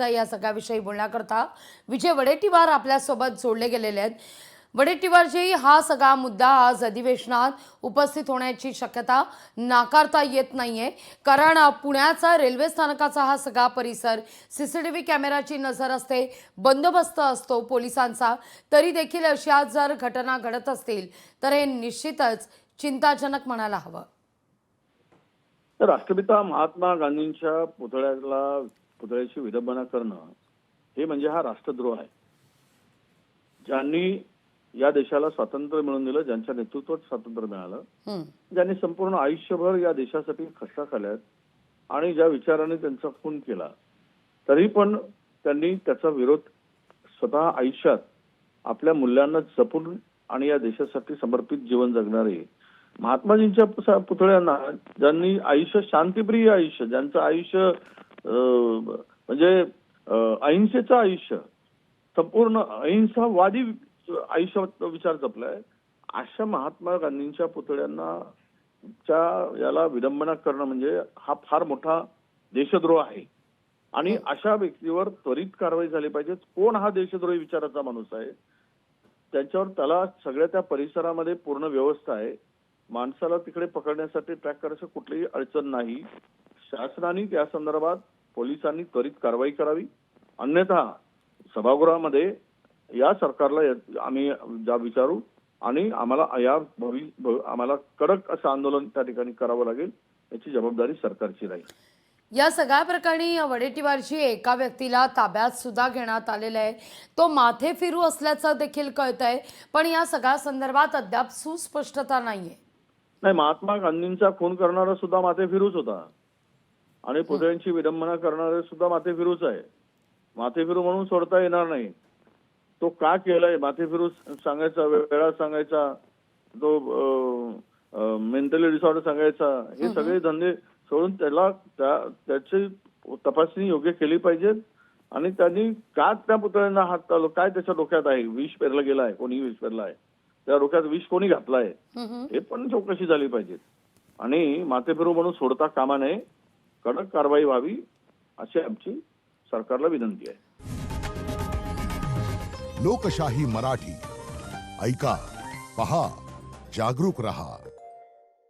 तर या सगळ्याविषयी बोलण्याकरता विजय वडेट्टीवार आपल्यासोबत जोडले गेलेले आहेत। वडेट्टीवारजी, हा सगळा मुद्दा आज अधिवेशनात उपस्थित होण्याची शक्यता नाकारता येत नाहीये, कारण पुण्याचा रेल्वे स्थानकाचा हा सगळा परिसर सीसीटीव्ही कॅमेराची नजर असते, बंदोबस्त असतो पोलिसांचा, तरी देखील अशा जर घटना घडत असतील तर हे निश्चितच चिंताजनक म्हणायला हवं। तर राष्ट्रपिता महात्मा गांधींच्या पुतळ्याची विडंबना करणं हे म्हणजे हा राष्ट्रद्रोह आहे। ज्यांनी या देशाला स्वातंत्र्य मिळवून दिलं, ज्यांच्या नेतृत्वात स्वातंत्र्य मिळालं, ज्यांनी संपूर्ण आयुष्यभर या देशासाठी खस्ता खाल्ल्यात आणि ज्या विचाराने त्यांचा खून केला, तरी पण त्यांनी त्याचा विरोध स्वतः आयुष्यात आपल्या मूल्यांना जपून आणि या देशासाठी समर्पित जीवन जगणारे महात्माजींच्या पुतळ्यांना, ज्यांनी आयुष्य शांतिप्रिय आयुष्य, ज्यांचं आयुष्य म्हणजे अहिंसेचं आयुष्य, संपूर्ण अहिंसावादी आयुष्यात विचार जपलाय, अशा महात्मा गांधींच्या पुतळ्यांना याला विडंबना करणं म्हणजे हा फार मोठा देशद्रोह आहे। आणि अशा व्यक्तीवर त्वरित कारवाई झाली पाहिजे। कोण हा देशद्रोही विचाराचा माणूस आहे, त्याच्यावर त्याला सगळ्या त्या परिसरामध्ये पूर्ण व्यवस्था आहे, माणसाला तिकडे पकडण्यासाठी ट्रॅक करायची कुठलीही अडचण नाही। शासनाने त्या संदर्भात पोलिसांनी त्वरित कारवाई करावी, अन्यथा सभागृहामध्ये या सरकारला आम्ही विचारू आणि आम्हाला कडक असं आंदोलन त्या ठिकाणी करावं लागेल, याची जबाबदारी सरकारची राहील। या सगळ्या प्रकरणी वडेट्टीवारची एका व्यक्तीला ताब्यात सुद्धा घेण्यात आलेला आहे, तो माथे फिरू असल्याचं देखील कळतंय, पण या सगळ्या संदर्भात अद्याप सुस्पष्टता नाहीये। नाही, महात्मा गांधींचा खून करणारा सुद्धा माथेफिरूच होता आणि पुतळ्यांची विडंबना करणारे सुद्धा माथेफिरूच आहे। माथेफिरू म्हणून सोडता येणार नाही। तो का केलाय माथेफिरू सांगायचा, वेळा सांगायचा, तो मेंटली डिसऑर्डर सांगायचा, हे सगळे धंदे सोडून त्याची तपासणी योग्य केली पाहिजे। आणि त्यांनी का त्या पुतळ्यांना हात चालू, काय त्याच्या डोक्यात आहे, विष पेरला गेलाय, कोणी विष पेरलाय, त्या डोक्यात विष कोणी घातलाय, हे पण चौकशी झाली पाहिजे। आणि माथेफिरू म्हणून सोडता कामा नये, कडक कारवाई व्हावी अशी आमची सरकारला विनंती आहे। लोकशाही मराठी ऐका, पहा, जागरूक रहा।